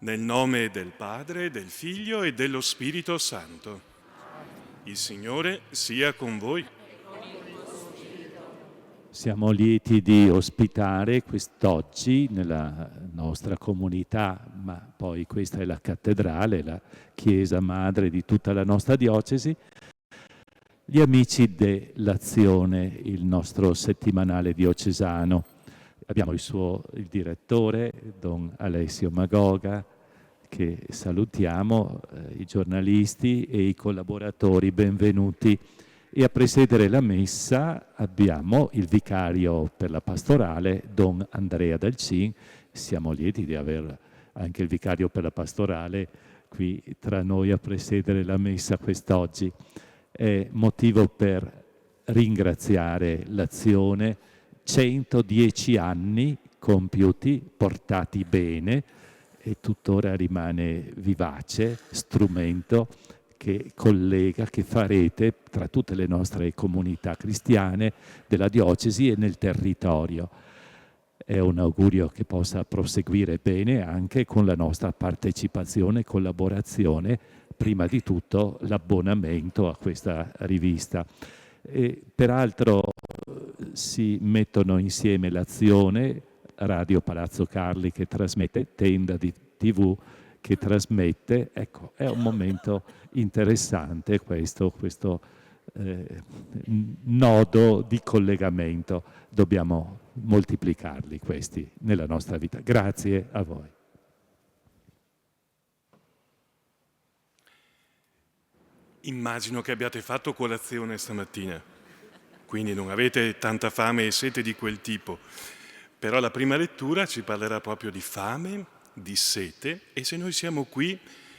Nel nome del Padre, del Figlio e dello Spirito Santo. Il Signore sia con voi. Siamo lieti di ospitare quest'oggi nella nostra comunità, ma poi questa è la cattedrale, la chiesa madre di tutta la nostra diocesi, gli amici dell'Azione, il nostro settimanale diocesano. Abbiamo il direttore, Don Alessio Magoga, che salutiamo, i giornalisti e i collaboratori, benvenuti. E a presiedere la messa abbiamo il vicario per la pastorale, Don Andrea Dalcin. Siamo lieti di avere anche il vicario per la pastorale qui tra noi a presiedere la messa quest'oggi. È motivo per ringraziare l'Azione, 110 anni compiuti, portati bene, e tuttora rimane vivace, strumento che collega, che fa rete tra tutte le nostre comunità cristiane della diocesi e nel territorio. È un augurio che possa proseguire bene anche con la nostra partecipazione e collaborazione, prima di tutto l'abbonamento a questa rivista. E peraltro si mettono insieme l'Azione, Radio Palazzo Carli che trasmette, Tenda di TV che trasmette. Ecco, è un momento interessante questo nodo di collegamento. Dobbiamo moltiplicarli questi nella nostra vita. Grazie a voi. Immagino che abbiate fatto colazione stamattina, quindi non avete tanta fame e sete di quel tipo. Però la prima lettura ci parlerà proprio di fame, di sete, e se noi siamo qui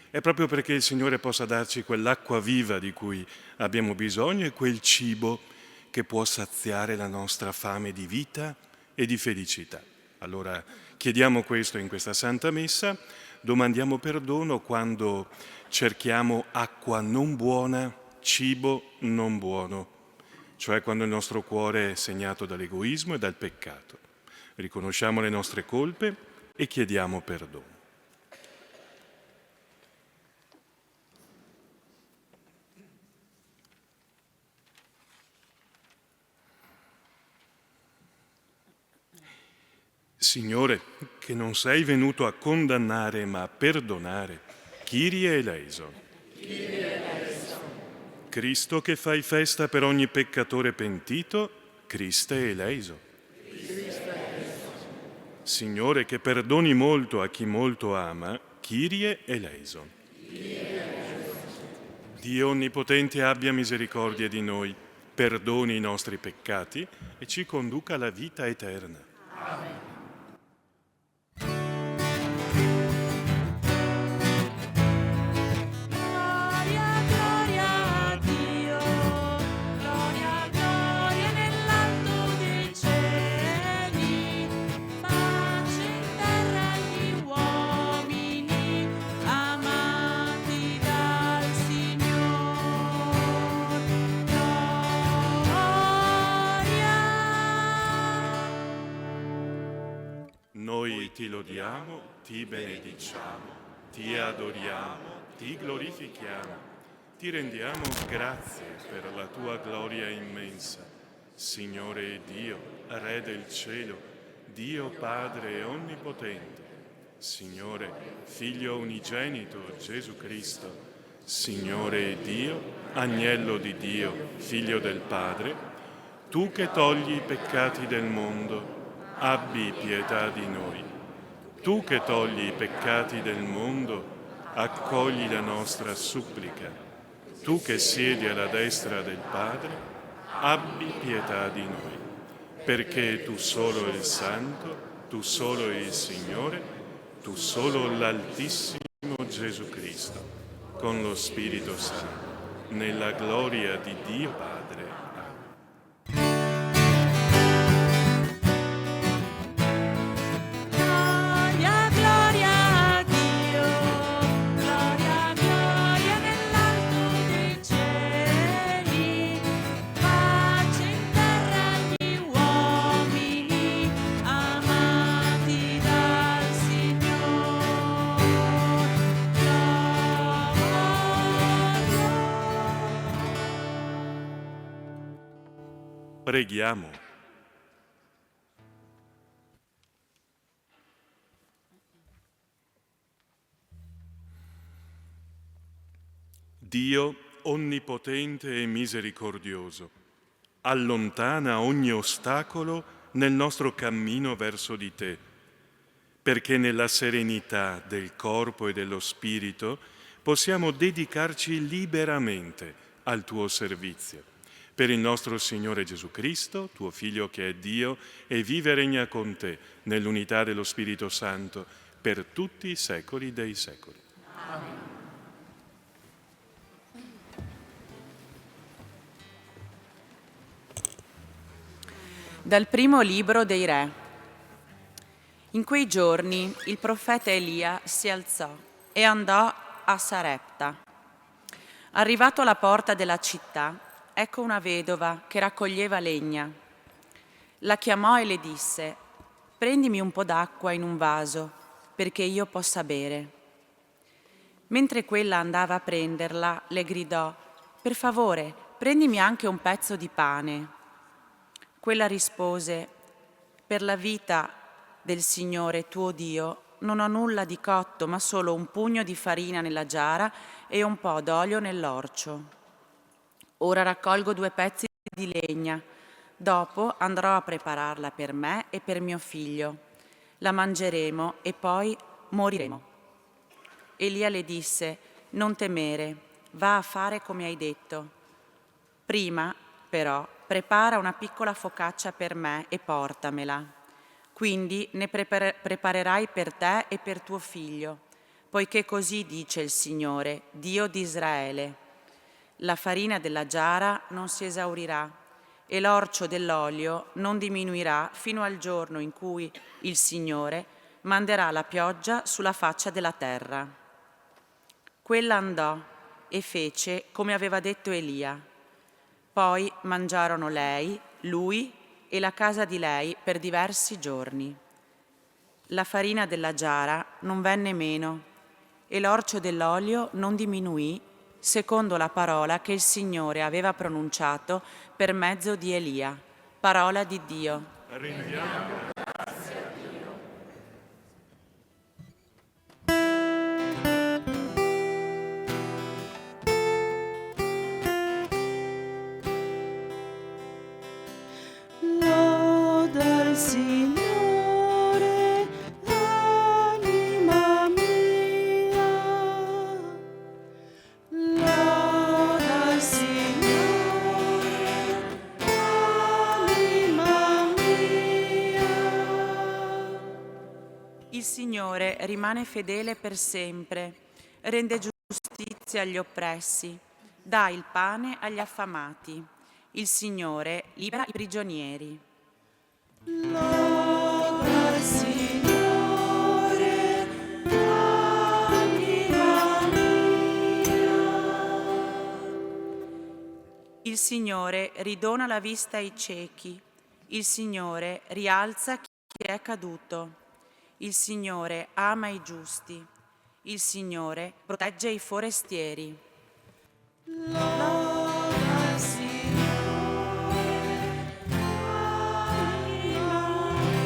è proprio perché il Signore possa darci quell'acqua viva di cui abbiamo bisogno e quel cibo che può saziare la nostra fame di vita e di felicità. Allora chiediamo questo in questa Santa Messa, domandiamo perdono quando cerchiamo acqua non buona, cibo non buono, cioè quando il nostro cuore è segnato dall'egoismo e dal peccato. Riconosciamo le nostre colpe e chiediamo perdono. Signore, che non sei venuto a condannare ma a perdonare, Kyrie eleison. Cristo che fai festa per ogni peccatore pentito, Christe eleison. Signore, che perdoni molto a chi molto ama, Kyrie eleison. Dio Onnipotente abbia misericordia di noi, perdoni i nostri peccati e ci conduca alla vita eterna. Amen. Noi ti lodiamo, ti benediciamo, ti adoriamo, ti glorifichiamo, ti rendiamo grazie per la tua gloria immensa. Signore Dio, Re del cielo, Dio Padre onnipotente, Signore, Figlio unigenito Gesù Cristo, Signore Dio, Agnello di Dio, Figlio del Padre, tu che togli i peccati del mondo, abbi pietà di noi. Tu che togli i peccati del mondo, accogli la nostra supplica. Tu che siedi alla destra del Padre, abbi pietà di noi. Perché tu solo il Santo, tu solo il Signore, tu solo l'Altissimo Gesù Cristo, con lo Spirito Santo, nella gloria di Dio Padre. Preghiamo. Dio onnipotente e misericordioso, allontana ogni ostacolo nel nostro cammino verso di te, perché nella serenità del corpo e dello spirito possiamo dedicarci liberamente al tuo servizio. Per il nostro Signore Gesù Cristo, tuo Figlio che è Dio e vive e regna con te nell'unità dello Spirito Santo per tutti i secoli dei secoli. Amen. Dal primo libro dei Re. In quei giorni il profeta Elia si alzò e andò a Sarepta. Arrivato alla porta della città, ecco una vedova che raccoglieva legna. La chiamò e le disse: «Prendimi un po' d'acqua in un vaso, perché io possa bere». Mentre quella andava a prenderla, le gridò: «Per favore, prendimi anche un pezzo di pane». Quella rispose: «Per la vita del Signore tuo Dio non ho nulla di cotto, ma solo un pugno di farina nella giara e un po' d'olio nell'orcio. Ora raccolgo 2 pezzi di legna, dopo andrò a prepararla per me e per mio figlio. La mangeremo e poi moriremo». Elia le disse: «Non temere, va a fare come hai detto. Prima, però, prepara una piccola focaccia per me e portamela. Quindi ne preparerai per te e per tuo figlio, poiché così dice il Signore, Dio di Israele: la farina della giara non si esaurirà e l'orcio dell'olio non diminuirà fino al giorno in cui il Signore manderà la pioggia sulla faccia della terra». Quella andò e fece come aveva detto Elia. Poi mangiarono lei, lui e la casa di lei per diversi giorni. La farina della giara non venne meno e l'orcio dell'olio non diminuì, secondo la parola che il Signore aveva pronunciato per mezzo di Elia. Parola di Dio. Rendiamo. Signore, l'anima mia, loda il Signore, l'anima mia. Il Signore rimane fedele per sempre, rende giustizia agli oppressi, dà il pane agli affamati. Il Signore libera i prigionieri. Loda il Signore, l'anima mia. Il Signore ridona la vista ai ciechi. Il Signore rialza chi è caduto. Il Signore ama i giusti. Il Signore protegge i forestieri. Loda il Signore, l'anima mia.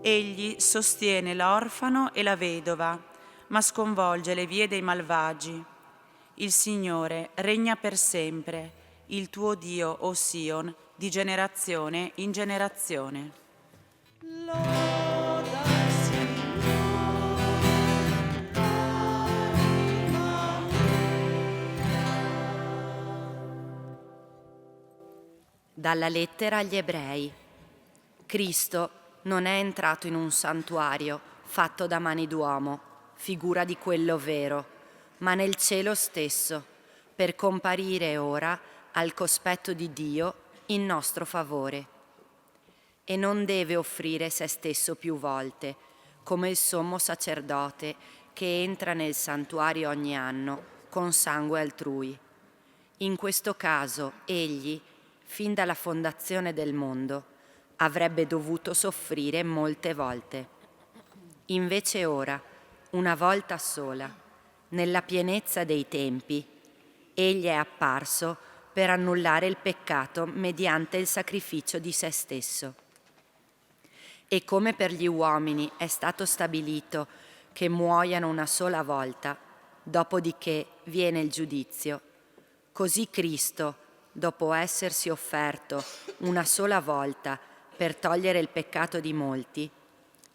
Egli sostiene l'orfano e la vedova, ma sconvolge le vie dei malvagi. Il Signore regna per sempre, il tuo Dio, o Sion, di generazione in generazione. Loda il Signore, l'anima mia. Dalla lettera agli Ebrei. Cristo non è entrato in un santuario fatto da mani d'uomo, figura di quello vero, ma nel cielo stesso, per comparire ora al cospetto di Dio in nostro favore. E non deve offrire se stesso più volte, come il sommo sacerdote che entra nel santuario ogni anno con sangue altrui. In questo caso egli, fin dalla fondazione del mondo, avrebbe dovuto soffrire molte volte. Invece ora, una volta sola, nella pienezza dei tempi, egli è apparso per annullare il peccato mediante il sacrificio di se stesso. E come per gli uomini è stato stabilito che muoiano una sola volta, dopodiché viene il giudizio, così Cristo, dopo essersi offerto una sola volta per togliere il peccato di molti,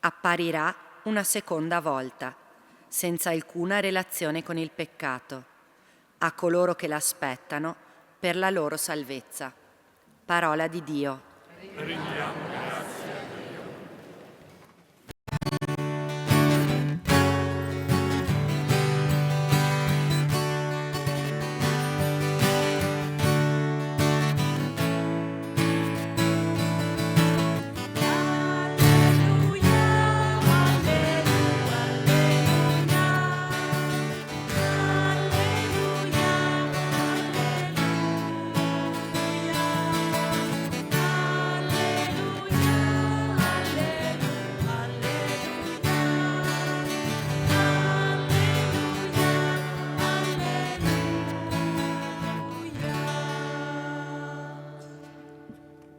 apparirà una seconda volta, senza alcuna relazione con il peccato, a coloro che l'aspettano per la loro salvezza. Parola di Dio.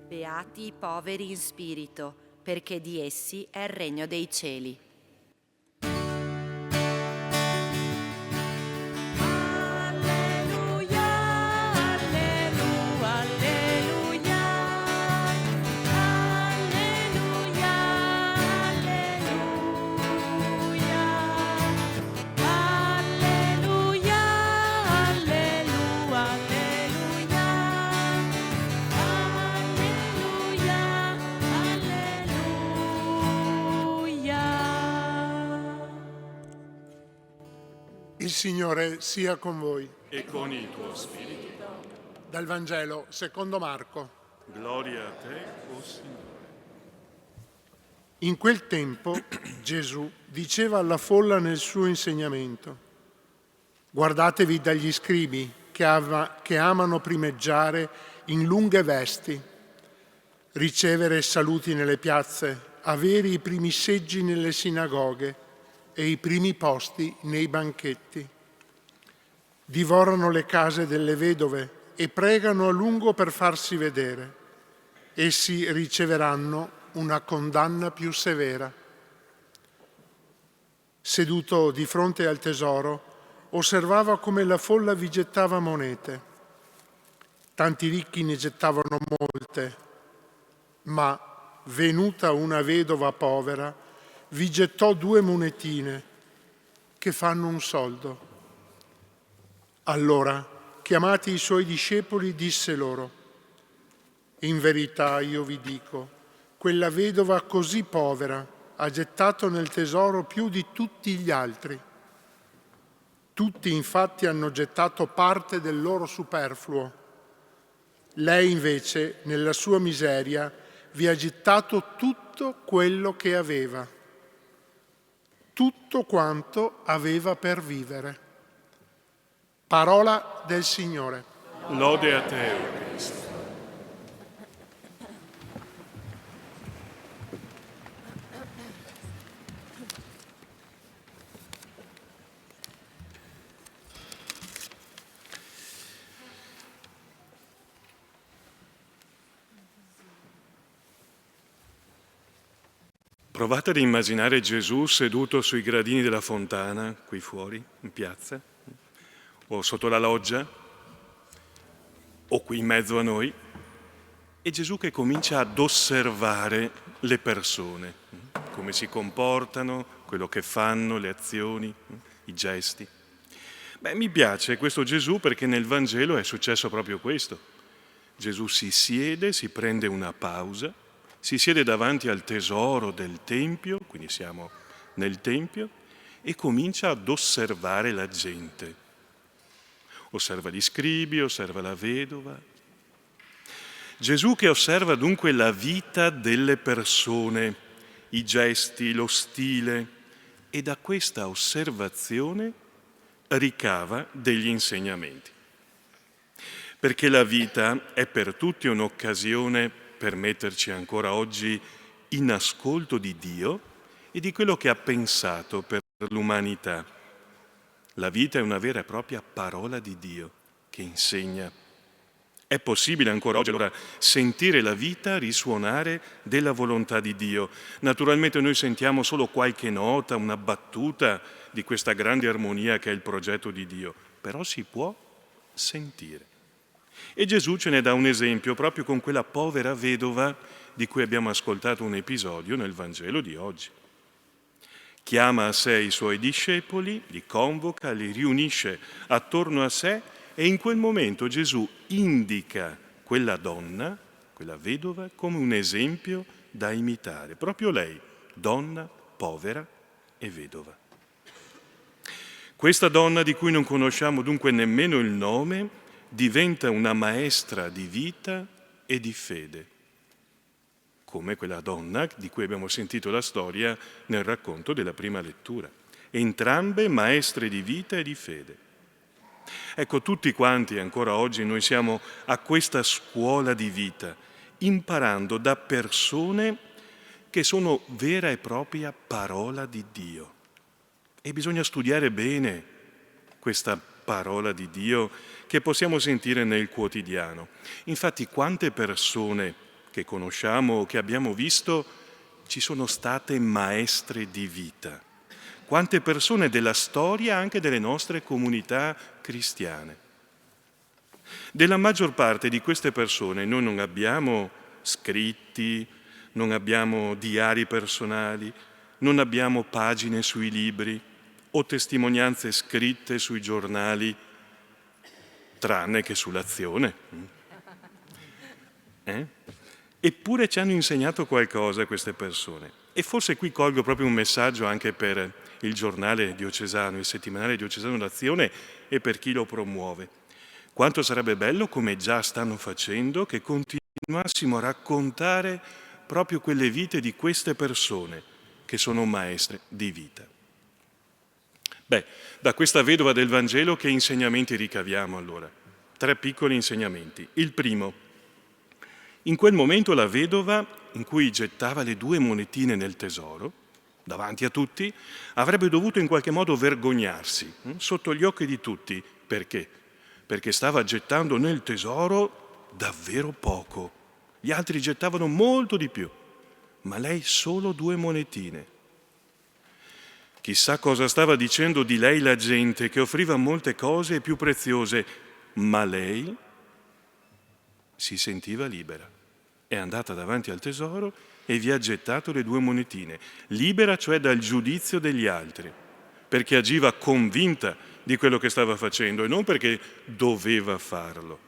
Beati i poveri in spirito, perché di essi è il regno dei cieli. Il Signore sia con voi. E con il tuo spirito. Dal Vangelo secondo Marco. Gloria a te, o Signore. In quel tempo Gesù diceva alla folla nel suo insegnamento: guardatevi dagli scribi che amano primeggiare in lunghe vesti, ricevere saluti nelle piazze, avere i primi seggi nelle sinagoghe e i primi posti nei banchetti. Divorano le case delle vedove e pregano a lungo per farsi vedere. Essi riceveranno una condanna più severa. Seduto di fronte al tesoro, osservava come la folla vi gettava monete. Tanti ricchi ne gettavano molte, ma, venuta una vedova povera, vi gettò 2 monetine che fanno un soldo. Allora, chiamati i suoi discepoli, disse loro: in verità io vi dico, quella vedova così povera ha gettato nel tesoro più di tutti gli altri. Tutti infatti hanno gettato parte del loro superfluo. Lei invece, nella sua miseria, vi ha gettato tutto quello che aveva. Tutto quanto aveva per vivere. Parola del Signore. Lode a te, o Cristo. Provate ad immaginare Gesù seduto sui gradini della fontana, qui fuori, in piazza, o sotto la loggia, o qui in mezzo a noi, e Gesù che comincia ad osservare le persone, come si comportano, quello che fanno, le azioni, i gesti. Mi piace questo Gesù perché nel Vangelo è successo proprio questo. Gesù si siede, si prende una pausa, si siede davanti al tesoro del Tempio, quindi siamo nel Tempio, e comincia ad osservare la gente. Osserva gli scribi, osserva la vedova. Gesù che osserva dunque la vita delle persone, i gesti, lo stile, e da questa osservazione ricava degli insegnamenti. Perché la vita è per tutti un'occasione per metterci ancora oggi in ascolto di Dio e di quello che ha pensato per l'umanità. La vita è una vera e propria parola di Dio che insegna. È possibile ancora oggi allora sentire la vita risuonare della volontà di Dio. Naturalmente noi sentiamo solo qualche nota, una battuta di questa grande armonia che è il progetto di Dio, però si può sentire. E Gesù ce ne dà un esempio proprio con quella povera vedova di cui abbiamo ascoltato un episodio nel Vangelo di oggi. Chiama a sé i suoi discepoli, li convoca, li riunisce attorno a sé e in quel momento Gesù indica quella donna, quella vedova, come un esempio da imitare. Proprio lei, donna, povera e vedova. Questa donna, di cui non conosciamo dunque nemmeno il nome, diventa una maestra di vita e di fede, come quella donna di cui abbiamo sentito la storia nel racconto della prima lettura. Entrambe maestre di vita e di fede. Ecco, tutti quanti ancora oggi noi siamo a questa scuola di vita, imparando da persone che sono vera e propria parola di Dio. E bisogna studiare bene questa parola di Dio che possiamo sentire nel quotidiano. Infatti, quante persone che conosciamo o che abbiamo visto ci sono state maestre di vita. Quante persone della storia, anche delle nostre comunità cristiane. Della maggior parte di queste persone noi non abbiamo scritti, non abbiamo diari personali, non abbiamo pagine sui libri o testimonianze scritte sui giornali, tranne che sull'azione. Eppure ci hanno insegnato qualcosa queste persone. E forse qui colgo proprio un messaggio anche per il giornale diocesano, il settimanale diocesano d'Azione e per chi lo promuove. Quanto sarebbe bello, come già stanno facendo, che continuassimo a raccontare proprio quelle vite di queste persone che sono maestre di vita. Beh, da questa vedova del Vangelo che insegnamenti ricaviamo allora? 3 piccoli insegnamenti. Il primo: in quel momento la vedova, in cui gettava le 2 monetine nel tesoro, davanti a tutti, avrebbe dovuto in qualche modo vergognarsi, sotto gli occhi di tutti. Perché? Perché stava gettando nel tesoro davvero poco. Gli altri gettavano molto di più, ma lei solo 2 monetine. Chissà cosa stava dicendo di lei la gente, che offriva molte cose più preziose, ma lei si sentiva libera. È andata davanti al tesoro e vi ha gettato le 2 monetine, libera cioè dal giudizio degli altri, perché agiva convinta di quello che stava facendo e non perché doveva farlo.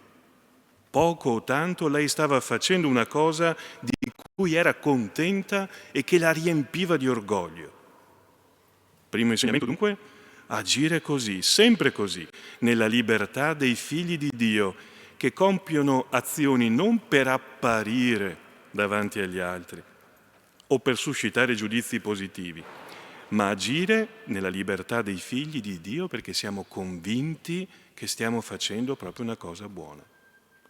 Poco o tanto lei stava facendo una cosa di cui era contenta e che la riempiva di orgoglio. Primo insegnamento dunque: agire così, sempre così, nella libertà dei figli di Dio, che compiono azioni non per apparire davanti agli altri o per suscitare giudizi positivi, ma agire nella libertà dei figli di Dio perché siamo convinti che stiamo facendo proprio una cosa buona,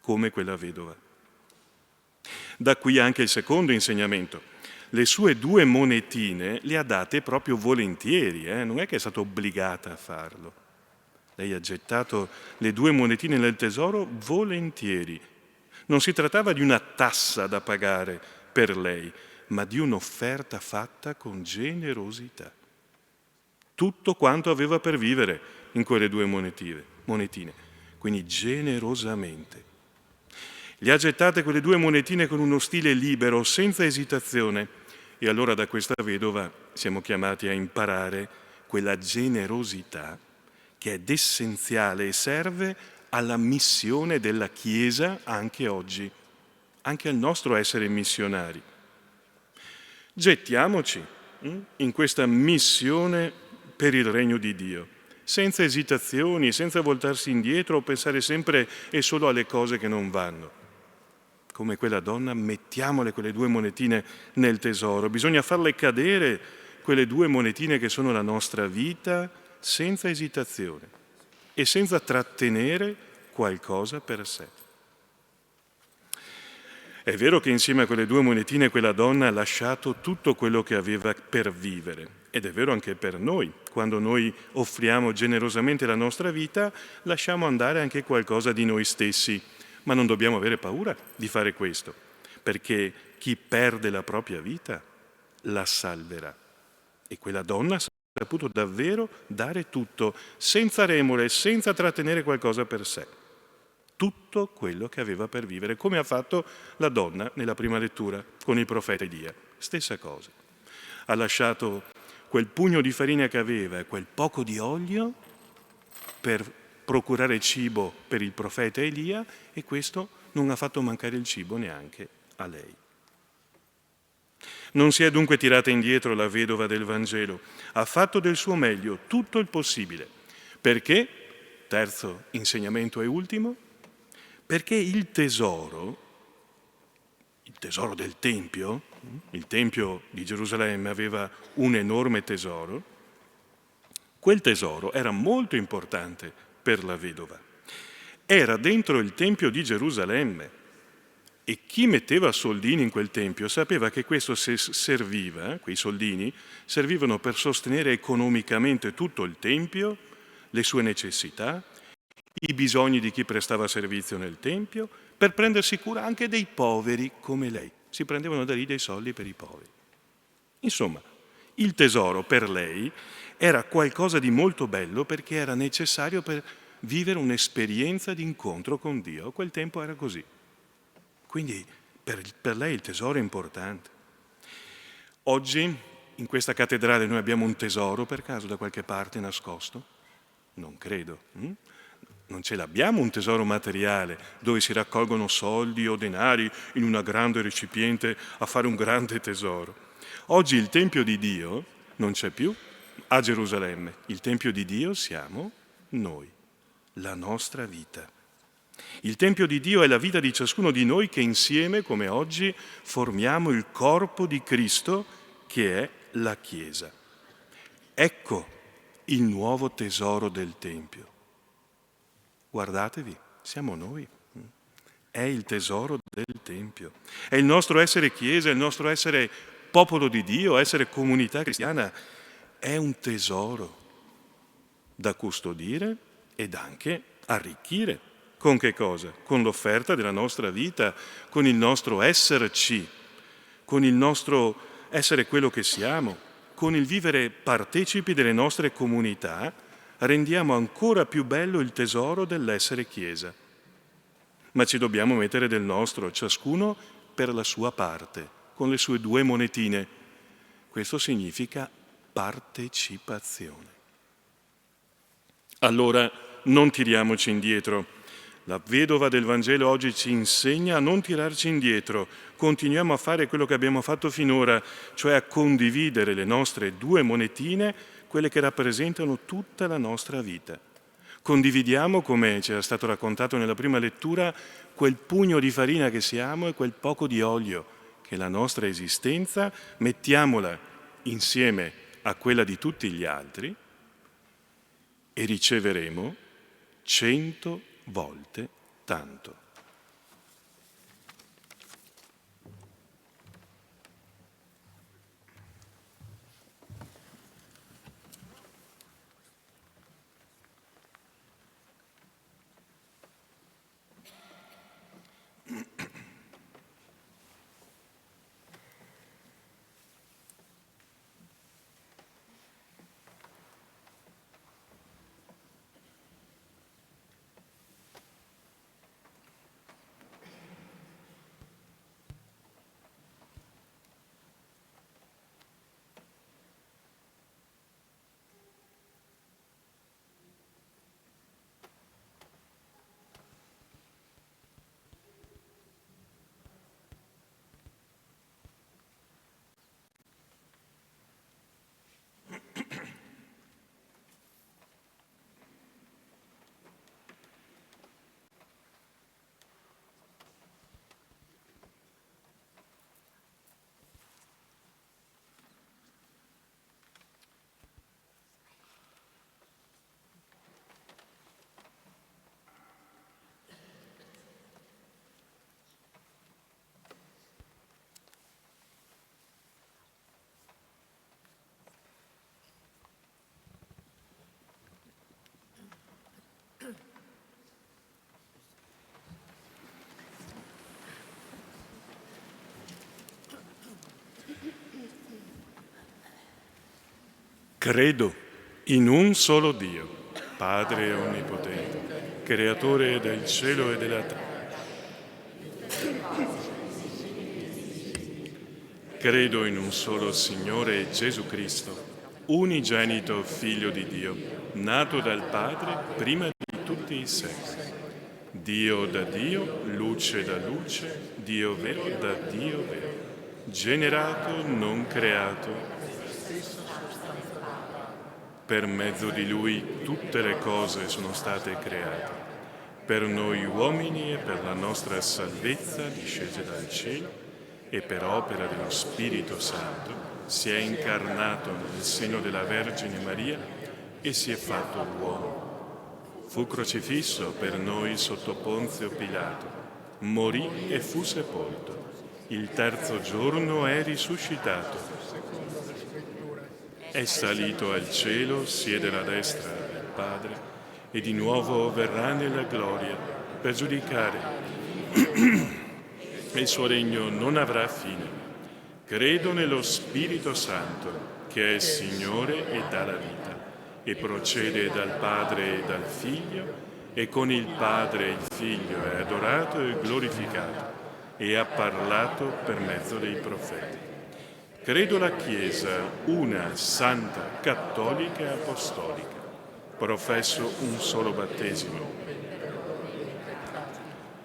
come quella vedova. Da qui anche il secondo insegnamento. Le sue 2 monetine le ha date proprio volentieri, non è che è stata obbligata a farlo. Lei ha gettato le 2 monetine nel tesoro volentieri. Non si trattava di una tassa da pagare per lei, ma di un'offerta fatta con generosità. Tutto quanto aveva per vivere in quelle 2 monetine, quindi generosamente. Le ha gettate quelle 2 monetine con uno stile libero, senza esitazione, e allora da questa vedova siamo chiamati a imparare quella generosità che è essenziale e serve alla missione della Chiesa anche oggi, anche al nostro essere missionari. Gettiamoci in questa missione per il regno di Dio, senza esitazioni, senza voltarsi indietro o pensare sempre e solo alle cose che non vanno. Come quella donna, mettiamole quelle 2 monetine nel tesoro. Bisogna farle cadere quelle 2 monetine che sono la nostra vita, senza esitazione e senza trattenere qualcosa per sé. È vero che insieme a quelle 2 monetine quella donna ha lasciato tutto quello che aveva per vivere, ed è vero anche per noi. Quando noi offriamo generosamente la nostra vita, lasciamo andare anche qualcosa di noi stessi, Ma non dobbiamo avere paura di fare questo, perché chi perde la propria vita la salverà. E quella donna ha saputo davvero dare tutto, senza remore, senza trattenere qualcosa per sé. Tutto quello che aveva per vivere, come ha fatto la donna nella prima lettura con il profeta Elia. Stessa cosa. Ha lasciato quel pugno di farina che aveva e quel poco di olio per procurare cibo per il profeta Elia, e questo non ha fatto mancare il cibo neanche a lei. Non si è dunque tirata indietro la vedova del Vangelo, ha fatto del suo meglio tutto il possibile. Perché, terzo insegnamento e ultimo, perché il tesoro del Tempio, il Tempio di Gerusalemme aveva un enorme tesoro, quel tesoro era molto importante per la vedova. Era dentro il Tempio di Gerusalemme e chi metteva soldini in quel Tempio sapeva che questo serviva, quei soldini, servivano per sostenere economicamente tutto il Tempio, le sue necessità, i bisogni di chi prestava servizio nel Tempio, per prendersi cura anche dei poveri come lei. Si prendevano da lì dei soldi per i poveri. Insomma, il tesoro per lei era qualcosa di molto bello perché era necessario per vivere un'esperienza di incontro con Dio. A quel tempo era così. Quindi per lei il tesoro è importante. Oggi in questa cattedrale noi abbiamo un tesoro per caso da qualche parte nascosto? Non credo. Non ce l'abbiamo un tesoro materiale dove si raccolgono soldi o denari in una grande recipiente a fare un grande tesoro. Oggi il Tempio di Dio non c'è più a Gerusalemme. Il Tempio di Dio siamo noi, la nostra vita. Il Tempio di Dio è la vita di ciascuno di noi che insieme, come oggi, formiamo il corpo di Cristo che è la Chiesa. Ecco il nuovo tesoro del Tempio. Guardatevi, siamo noi. È il tesoro del Tempio. È il nostro essere Chiesa, è il nostro essere popolo di Dio, essere comunità cristiana. È un tesoro da custodire ed anche arricchire. Con che cosa? Con l'offerta della nostra vita, con il nostro esserci, con il nostro essere quello che siamo, con il vivere partecipi delle nostre comunità, rendiamo ancora più bello il tesoro dell'essere Chiesa. Ma ci dobbiamo mettere del nostro, ciascuno per la sua parte, con le sue 2 monetine. Questo significa partecipazione. Allora non tiriamoci indietro. La vedova del Vangelo oggi ci insegna a non tirarci indietro. Continuiamo a fare quello che abbiamo fatto finora, cioè a condividere le nostre 2 monetine, quelle che rappresentano tutta la nostra vita. Condividiamo, come ci era stato raccontato nella prima lettura, quel pugno di farina che siamo e quel poco di olio che è la nostra esistenza, mettiamola insieme a quella di tutti gli altri e riceveremo 100 volte tanto. Credo in un solo Dio, Padre onnipotente, creatore del cielo e della terra. Credo in un solo Signore Gesù Cristo, unigenito Figlio di Dio, nato dal Padre prima di tutti i secoli. Dio da Dio, luce da luce, Dio vero da Dio vero, generato, non creato. Per mezzo di Lui tutte le cose sono state create. Per noi uomini e per la nostra salvezza discese dal cielo e per opera dello Spirito Santo si è incarnato nel seno della Vergine Maria e si è fatto uomo. Fu crocifisso per noi sotto Ponzio Pilato, morì e fu sepolto. Il terzo giorno è risuscitato. È salito al cielo, siede alla destra del Padre e di nuovo verrà nella gloria per giudicare. Il suo regno non avrà fine. Credo nello Spirito Santo, che è Signore e dà la vita, e procede dal Padre e dal Figlio, e con il Padre e il Figlio è adorato e glorificato, e ha parlato per mezzo dei profeti. Credo la Chiesa, una, santa, cattolica e apostolica. Professo un solo battesimo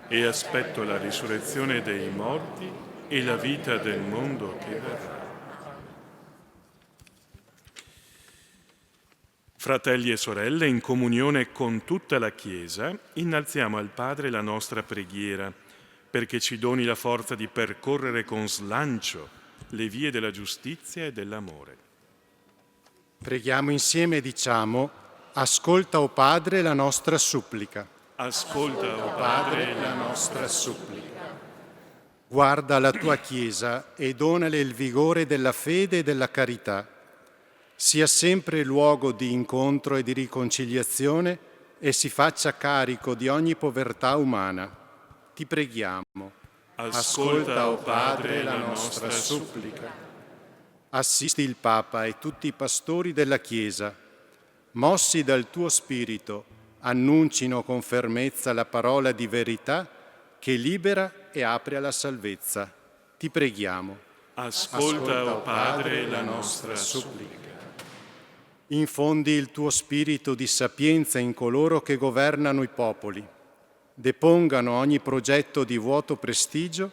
e aspetto la risurrezione dei morti e la vita del mondo che verrà. Fratelli e sorelle, in comunione con tutta la Chiesa, innalziamo al Padre la nostra preghiera perché ci doni la forza di percorrere con slancio le vie della giustizia e dell'amore. Preghiamo insieme e diciamo: ascolta, o Padre, la nostra supplica. Ascolta, o Padre, la nostra supplica. Guarda la tua Chiesa e donale il vigore della fede e della carità. Sia sempre luogo di incontro e di riconciliazione e si faccia carico di ogni povertà umana. Ti preghiamo. Ascolta, o Padre, la nostra supplica. Assisti il Papa e tutti i pastori della Chiesa. Mossi dal tuo Spirito, annuncino con fermezza la parola di verità che libera e apre alla salvezza. Ti preghiamo. Ascolta, o Padre, la nostra supplica. Infondi il tuo spirito di sapienza in coloro che governano i popoli, depongano ogni progetto di vuoto prestigio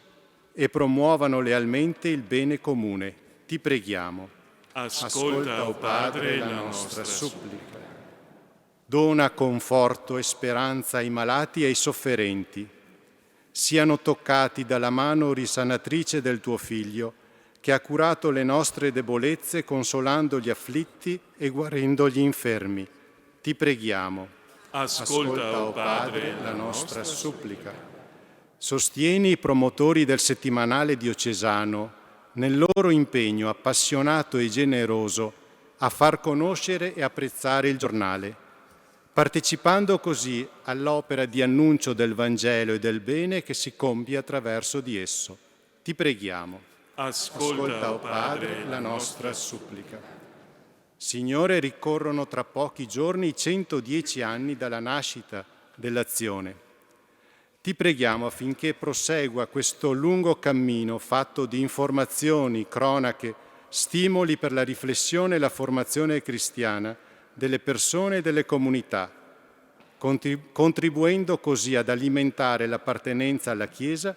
e promuovano lealmente il bene comune. Ti preghiamo. Ascolta, o Padre, la nostra supplica. Dona conforto e speranza ai malati e ai sofferenti. Siano toccati dalla mano risanatrice del tuo Figlio, che ha curato le nostre debolezze consolando gli afflitti e guarendo gli infermi. Ti preghiamo. Ascolta, o Padre, la nostra supplica. Sostieni i promotori del settimanale diocesano nel loro impegno appassionato e generoso a far conoscere e apprezzare il giornale, partecipando così all'opera di annuncio del Vangelo e del bene che si compie attraverso di esso. Ti preghiamo. Ascolta, o Padre, la nostra supplica. Signore, ricorrono tra pochi giorni i 110 anni dalla nascita dell'Azione. Ti preghiamo affinché prosegua questo lungo cammino fatto di informazioni, cronache, stimoli per la riflessione e la formazione cristiana delle persone e delle comunità, contribuendo così ad alimentare l'appartenenza alla Chiesa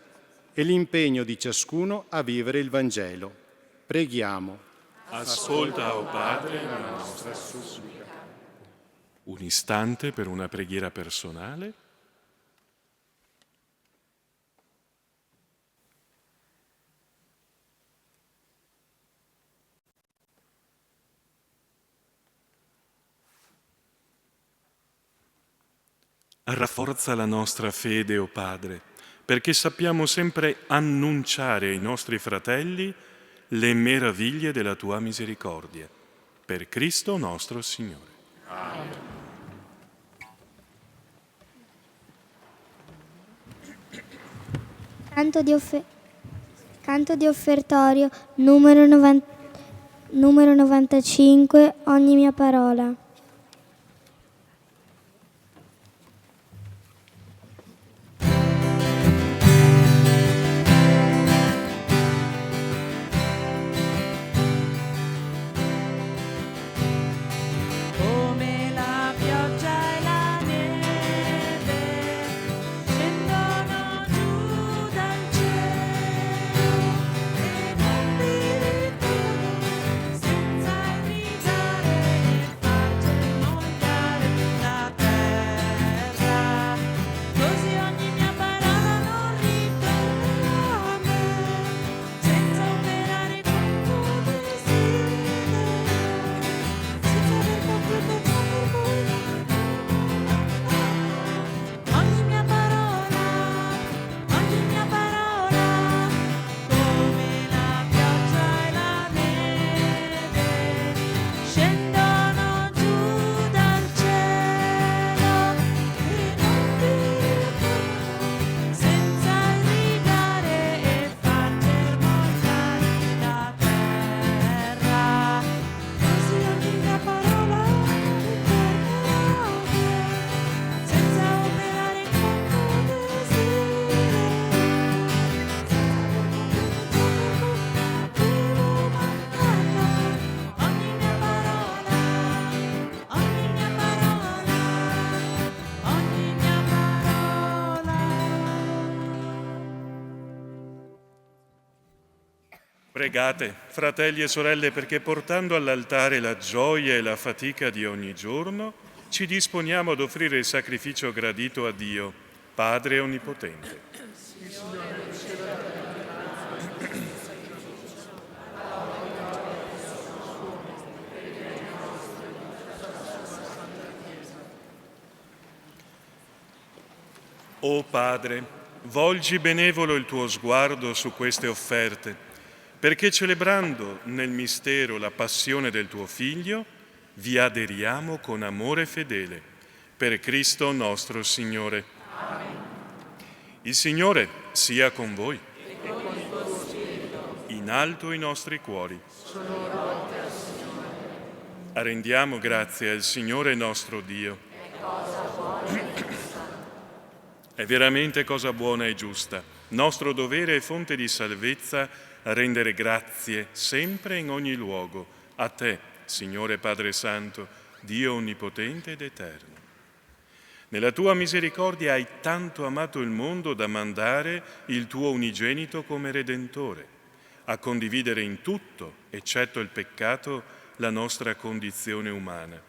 e l'impegno di ciascuno a vivere il Vangelo. Preghiamo. Ascolta, o Padre, la nostra supplica. Un istante per una preghiera personale. Rafforza la nostra fede, o Padre, perché sappiamo sempre annunciare ai nostri fratelli le meraviglie della tua misericordia. Per Cristo nostro Signore. Amen. Canto di offertorio numero Numero 95, ogni mia parola. Come la pioggia e la neve scendono giù dal cielo e non vi ritorno senza irrigare e far germogliare la terra. Così ogni mia parola non ritorna a me senza operare con tuo desiderio. Ogni mia parola, come la pioggia e la neve, scendono giù dal cielo e non vi ritorno senza irrigare e far germogliare la terra. Così ogni mia parola ritornerà a me, senza operare con tuo desiderio. Ogni mia parola, ogni mia parola, ogni mia parola. Pregate, fratelli e sorelle, perché portando all'altare la gioia e la fatica di ogni giorno, ci disponiamo ad offrire il sacrificio gradito a Dio, Padre Onnipotente. O Padre, volgi benevolo il tuo sguardo su queste offerte, perché celebrando nel mistero la passione del tuo Figlio, vi aderiamo con amore fedele. Per Cristo nostro Signore. Il Signore sia con voi. In alto i nostri cuori. Rendiamo grazie al Signore nostro Dio. È veramente cosa buona e giusta, nostro dovere e fonte di salvezza, rendere grazie sempre e in ogni luogo a te, Signore Padre Santo, Dio onnipotente ed eterno. Nella tua misericordia hai tanto amato il mondo da mandare il tuo unigenito come Redentore, a condividere in tutto, eccetto il peccato, la nostra condizione umana.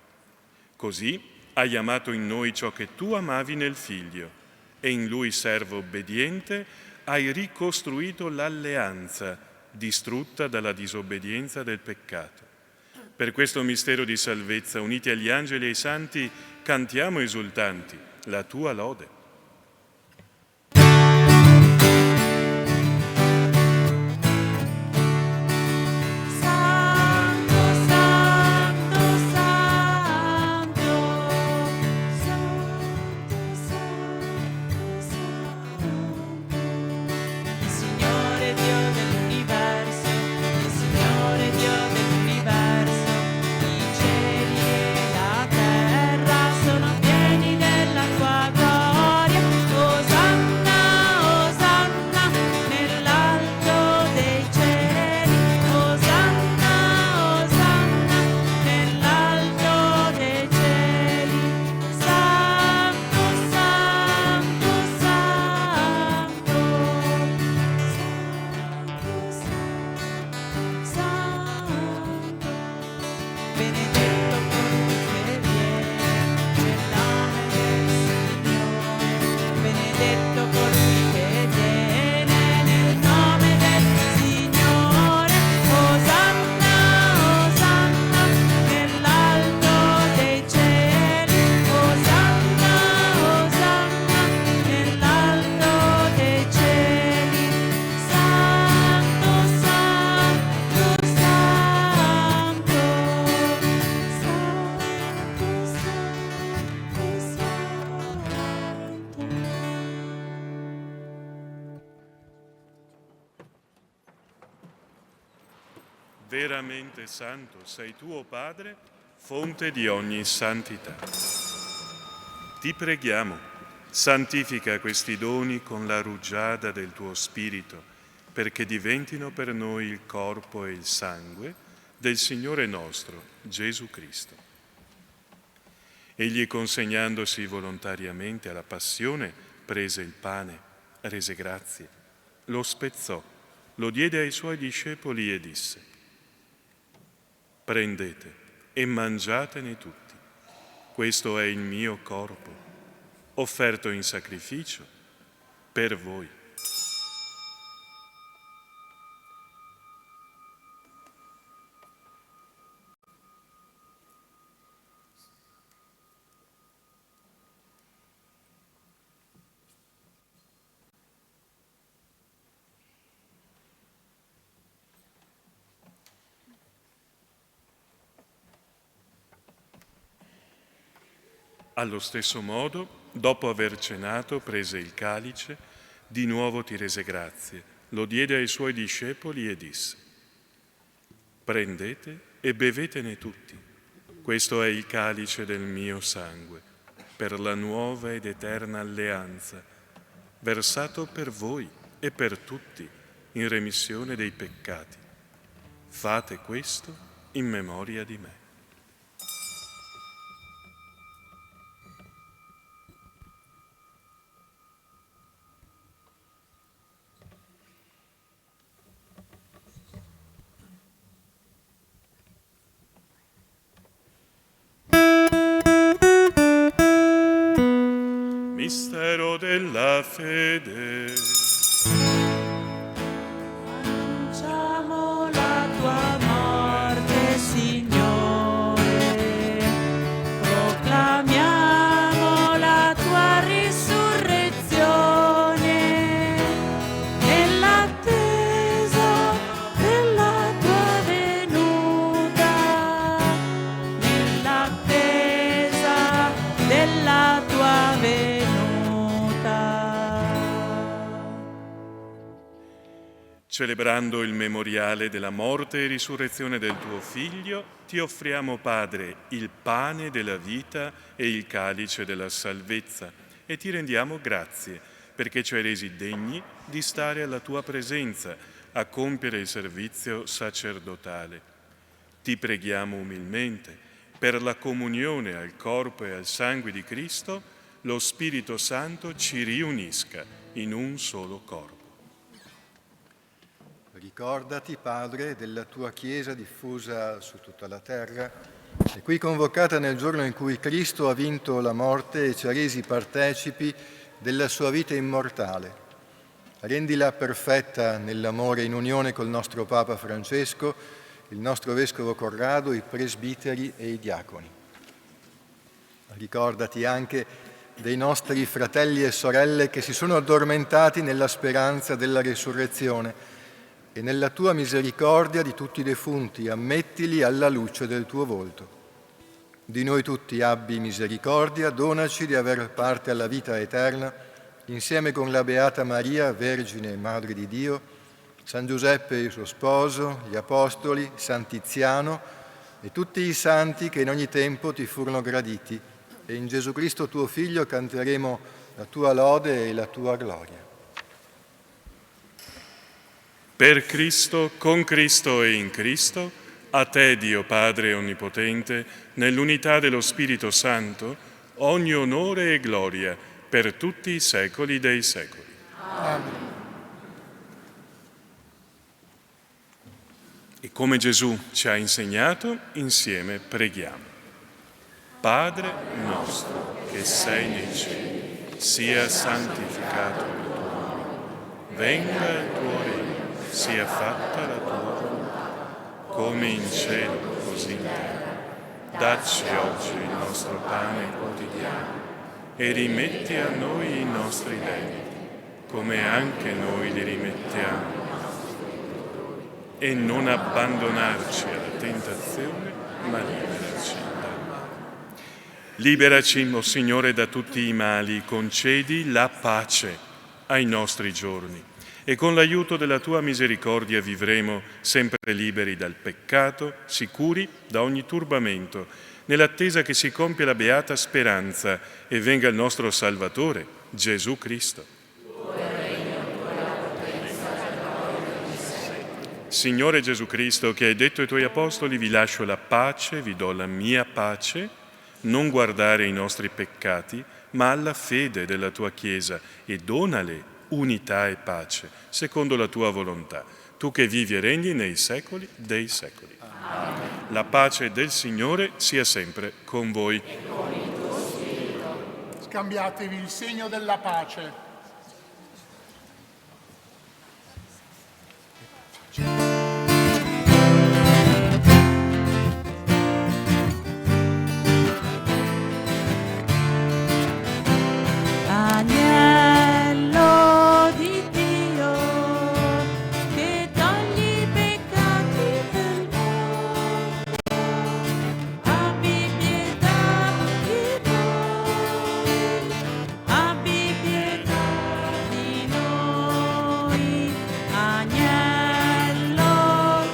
Così hai amato in noi ciò che tu amavi nel Figlio, e in lui, servo obbediente, hai ricostruito l'alleanza distrutta dalla disobbedienza del peccato. Per questo mistero di salvezza, uniti agli angeli e ai santi, cantiamo esultanti la tua lode. Sono pieni della tua gloria. Veramente santo sei tu, o Padre, fonte di ogni santità. Ti preghiamo, santifica questi doni con la rugiada del tuo Spirito, perché diventino per noi il corpo e il sangue del Signore nostro, Gesù Cristo. Egli, consegnandosi volontariamente alla passione, prese il pane, rese grazie, lo spezzò, lo diede ai suoi discepoli e disse: prendete e mangiatene tutti. Questo è il mio corpo, offerto in sacrificio per voi. Allo stesso modo, dopo aver cenato, prese il calice, di nuovo ti rese grazie, lo diede ai suoi discepoli e disse: prendete e bevetene tutti. Questo è il calice del mio sangue, per la nuova ed eterna alleanza, versato per voi e per tutti in remissione dei peccati. Fate questo in memoria di me. Mistero della fede. Annunciamo la tua morte, Signore, proclamiamo la tua risurrezione, nell'attesa della tua venuta, nell'attesa della tua venuta. Celebrando il memoriale della morte e risurrezione del tuo Figlio, ti offriamo, Padre, il pane della vita e il calice della salvezza, e ti rendiamo grazie perché ci hai resi degni di stare alla tua presenza a compiere il servizio sacerdotale. Ti preghiamo umilmente per la comunione al corpo e al sangue di Cristo, lo Spirito Santo ci riunisca in un solo corpo. Ricordati, Padre, della tua Chiesa diffusa su tutta la terra e qui convocata nel giorno in cui Cristo ha vinto la morte e ci ha resi partecipi della sua vita immortale. Rendila perfetta nell'amore in unione col nostro Papa Francesco, il nostro Vescovo Corrado, i presbiteri e i diaconi. Ricordati anche dei nostri fratelli e sorelle che si sono addormentati nella speranza della risurrezione, e nella tua misericordia di tutti i defunti ammettili alla luce del tuo volto. Di noi tutti abbi misericordia, donaci di aver parte alla vita eterna, insieme con la Beata Maria, Vergine e Madre di Dio, San Giuseppe il suo sposo, gli Apostoli, San Tiziano e tutti i santi che in ogni tempo ti furono graditi, e in Gesù Cristo tuo Figlio canteremo la tua lode e la tua gloria. Per Cristo, con Cristo e in Cristo, a te, Dio Padre Onnipotente, nell'unità dello Spirito Santo, ogni onore e gloria per tutti i secoli dei secoli. Amen. E come Gesù ci ha insegnato, insieme preghiamo. Padre nostro, che sei nei cieli, sia santificato il tuo nome. Venga il tuo regno. Sia fatta la tua volontà, come in cielo, così in terra. Dacci oggi il nostro pane quotidiano e rimetti a noi i nostri debiti, come anche noi li rimettiamo. E non abbandonarci alla tentazione, ma liberaci dal male. Liberaci, o Signore, da tutti i mali, concedi la pace ai nostri giorni, e con l'aiuto della tua misericordia vivremo sempre liberi dal peccato, sicuri da ogni turbamento, nell'attesa che si compia la beata speranza e venga il nostro Salvatore, Gesù Cristo. Signore Gesù Cristo, che hai detto ai tuoi apostoli, vi lascio la pace, vi do la mia pace, non guardare i nostri peccati, ma alla fede della tua Chiesa e donale unità e pace, secondo la tua volontà, tu che vivi e regni nei secoli dei secoli. Amen. La pace del Signore sia sempre con voi. E con il tuo spirito. Scambiatevi il segno della pace. Agnello di Dio che togli i peccati del mondo, abbi pietà di noi, abbi pietà di noi. Agnello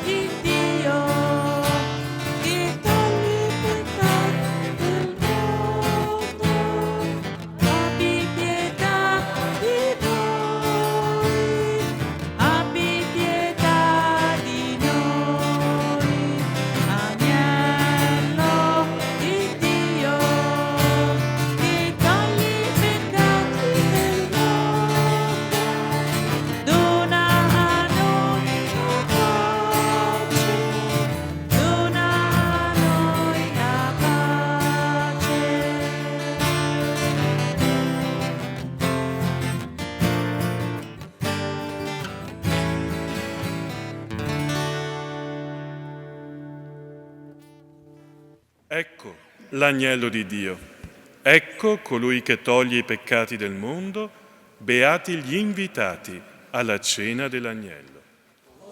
di Dio che togli i peccati del mondo, abbi pietà di noi, abbi pietà di noi. Agnello di Dio che togli i peccati del mondo, dona a noi la pace, dona a noi la pace. Ecco l'agnello di Dio, ecco colui che toglie i peccati del mondo, beati gli invitati alla cena dell'agnello.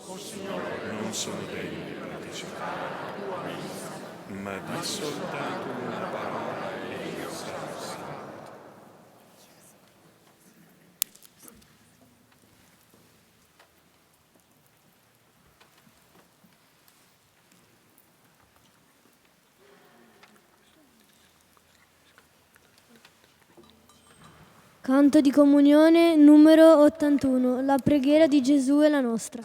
Non sono degno di partecipare alla tua messa, ma di soltanto una parola e io sarò salvato. Canto di comunione numero 81. La preghiera di Gesù è la nostra.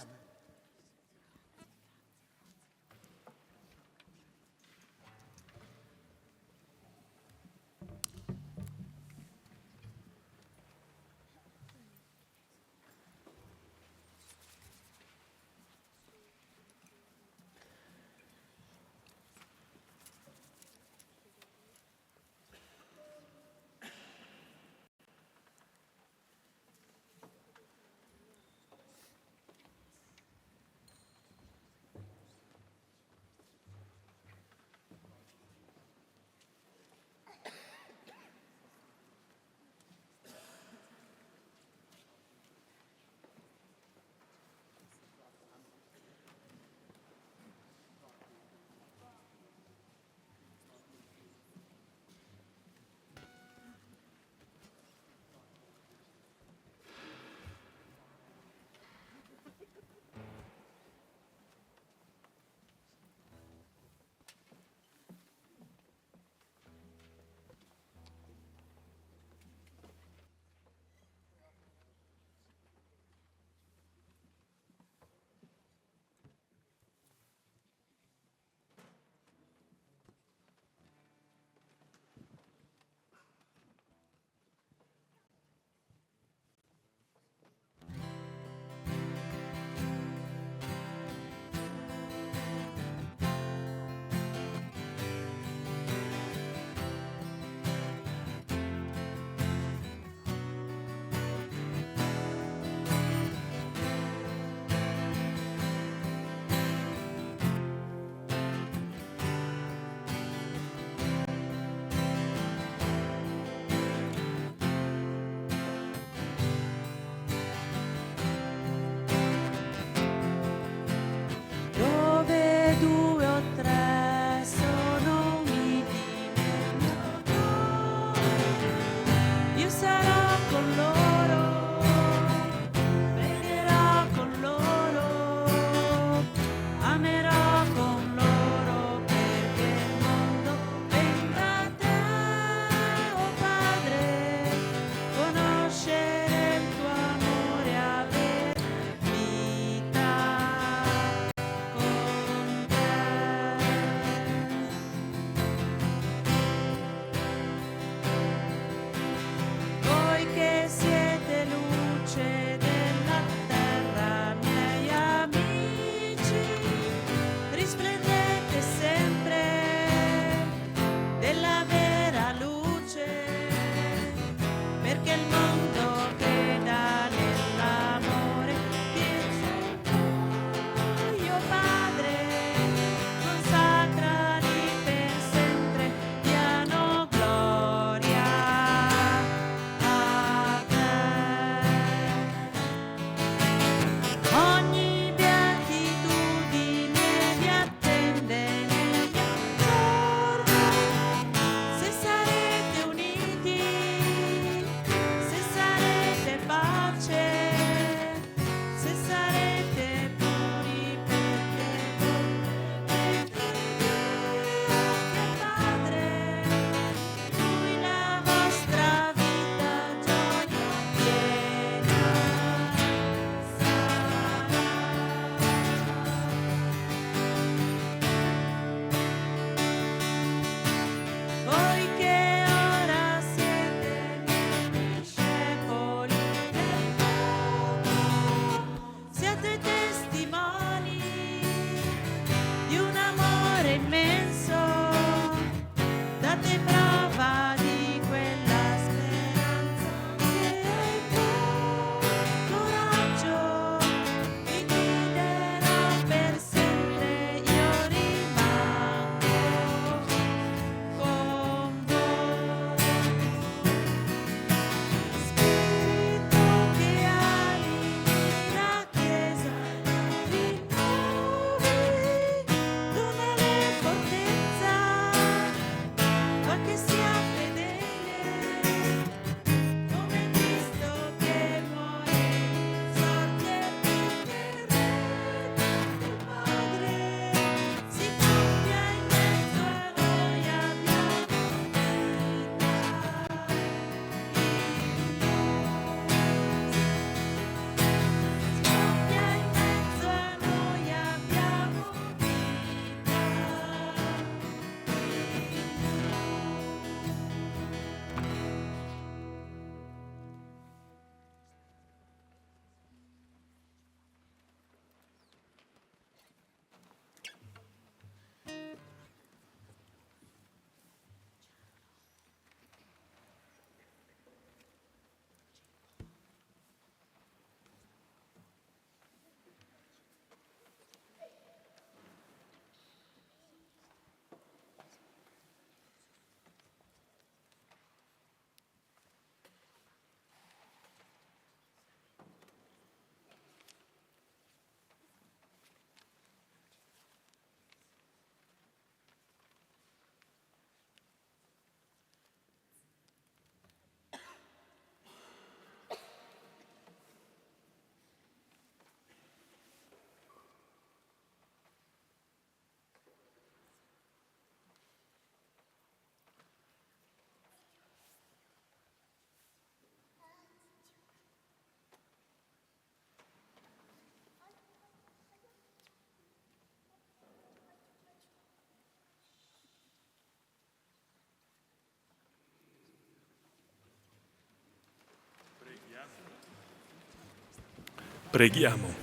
Preghiamo.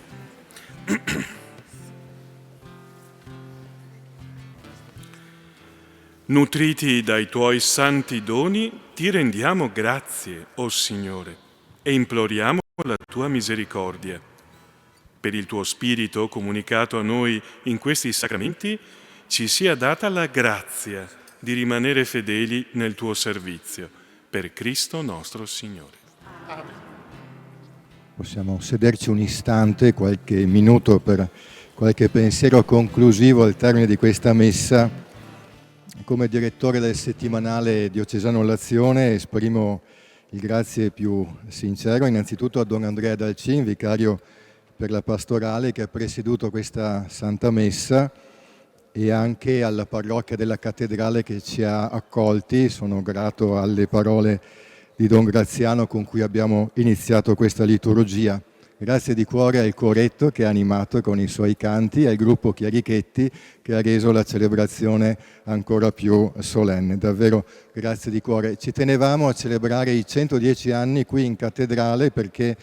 Nutriti dai tuoi santi doni, ti rendiamo grazie, o Signore, e imploriamo la tua misericordia. Per il tuo Spirito comunicato a noi in questi sacramenti, ci sia data la grazia di rimanere fedeli nel tuo servizio. Per Cristo nostro Signore. Amen. Possiamo sederci un istante, qualche minuto per qualche pensiero conclusivo al termine di questa messa. Come direttore del settimanale diocesano L'Azione esprimo il grazie più sincero innanzitutto a Don Andrea Dalcin, vicario per la pastorale, che ha presieduto questa Santa Messa, e anche alla parrocchia della Cattedrale che ci ha accolti. Sono grato alle parole di Don Graziano con cui abbiamo iniziato questa liturgia. Grazie di cuore al coretto che ha animato con i suoi canti e al gruppo Chiarichetti che ha reso la celebrazione ancora più solenne. Davvero grazie di cuore. Ci tenevamo a celebrare i 110 anni qui in cattedrale perché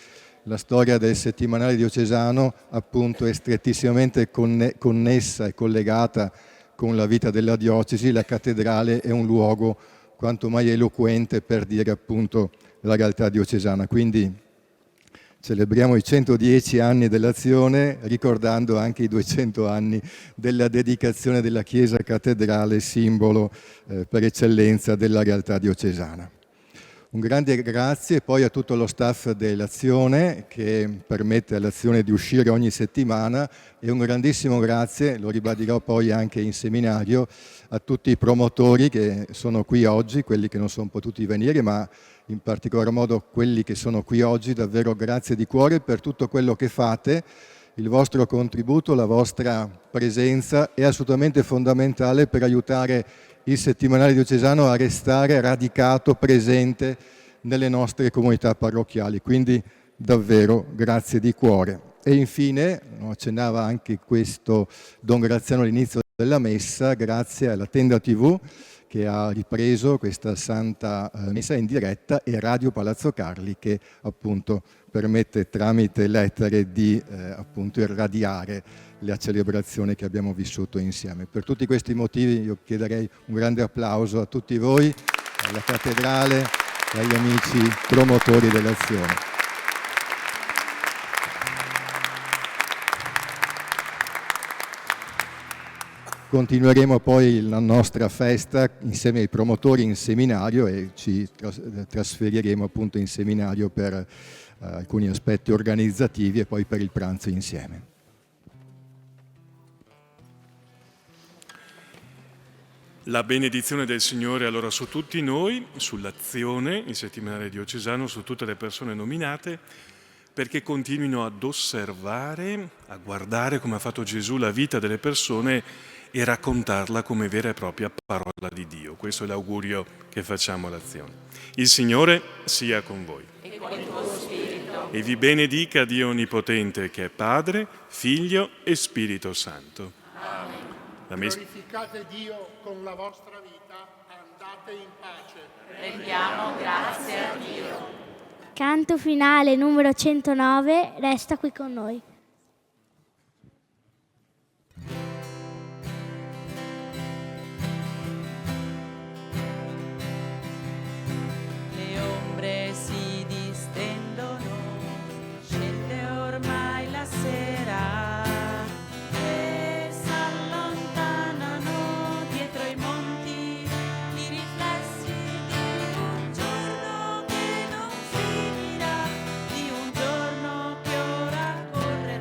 la storia del settimanale diocesano appunto è strettissimamente connessa e collegata con la vita della diocesi. La cattedrale è un luogo quanto mai eloquente per dire appunto la realtà diocesana. Quindi celebriamo i 110 anni dell'Azione, ricordando anche i 200 anni della dedicazione della Chiesa Cattedrale, simbolo per eccellenza della realtà diocesana. Un grande grazie poi a tutto lo staff dell'Azione che permette all'Azione di uscire ogni settimana, e un grandissimo grazie, lo ribadirò poi anche in seminario, a tutti i promotori che sono qui oggi, quelli che non sono potuti venire, ma in particolar modo quelli che sono qui oggi. Davvero grazie di cuore per tutto quello che fate. Il vostro contributo, la vostra presenza è assolutamente fondamentale per aiutare il settimanale diocesano a restare radicato, presente nelle nostre comunità parrocchiali. Quindi davvero grazie di cuore. E infine, accennava anche questo Don Graziano all'inizio della messa, grazie alla Tenda TV che ha ripreso questa Santa Messa in diretta, e Radio Palazzo Carli che appunto permette tramite l'etere di appunto irradiare la celebrazione che abbiamo vissuto insieme. Per tutti questi motivi io chiederei un grande applauso a tutti voi, alla Cattedrale e agli amici promotori dell'Azione. Continueremo poi la nostra festa insieme ai promotori in seminario e ci trasferiremo appunto in seminario per alcuni aspetti organizzativi e poi per il pranzo insieme. La benedizione del Signore allora su tutti noi, sull'Azione, il settimanale diocesano, su tutte le persone nominate, perché continuino ad osservare, a guardare come ha fatto Gesù la vita delle persone e raccontarla come vera e propria parola di Dio. Questo è l'augurio che facciamo all'Azione. Il Signore sia con voi. E con il tuo spirito. E vi benedica Dio Onnipotente, che è Padre, Figlio e Spirito Santo. Amen. La Glorificate Dio con la vostra vita, andate in pace. Rendiamo grazie a Dio. Canto finale numero 109, resta qui con noi. Le ombre si distendono, scende ormai la sera e s'allontanano dietro i monti i riflessi di un giorno che non finirà, di un giorno che ora corre.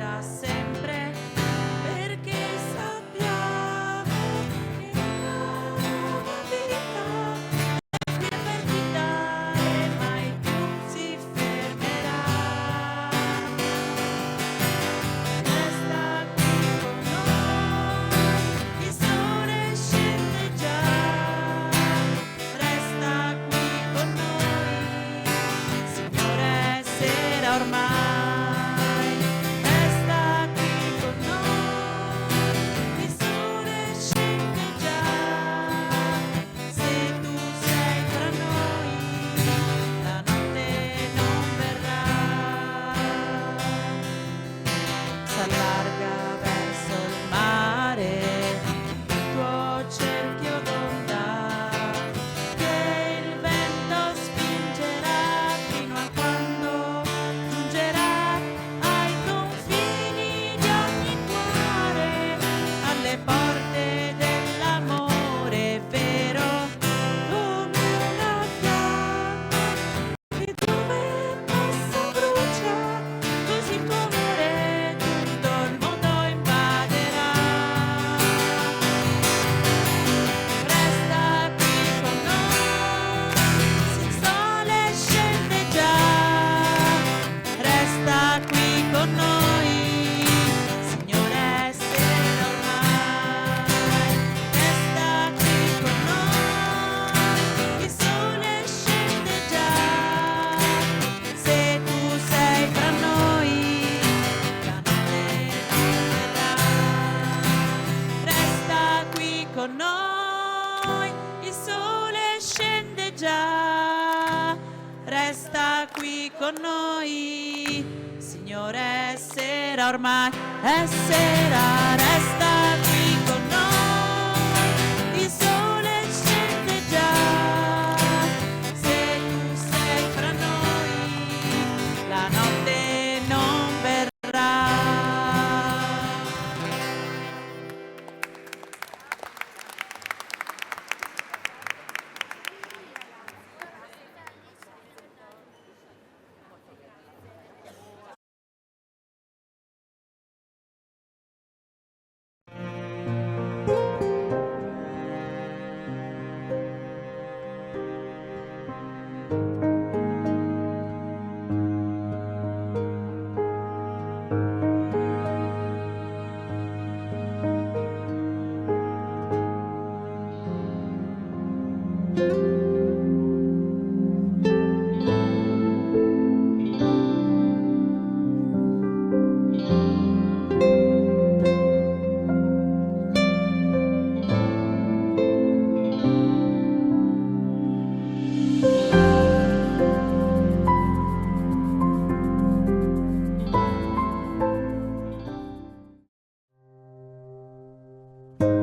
con noi. Signore, è sera ormai, è sera, resta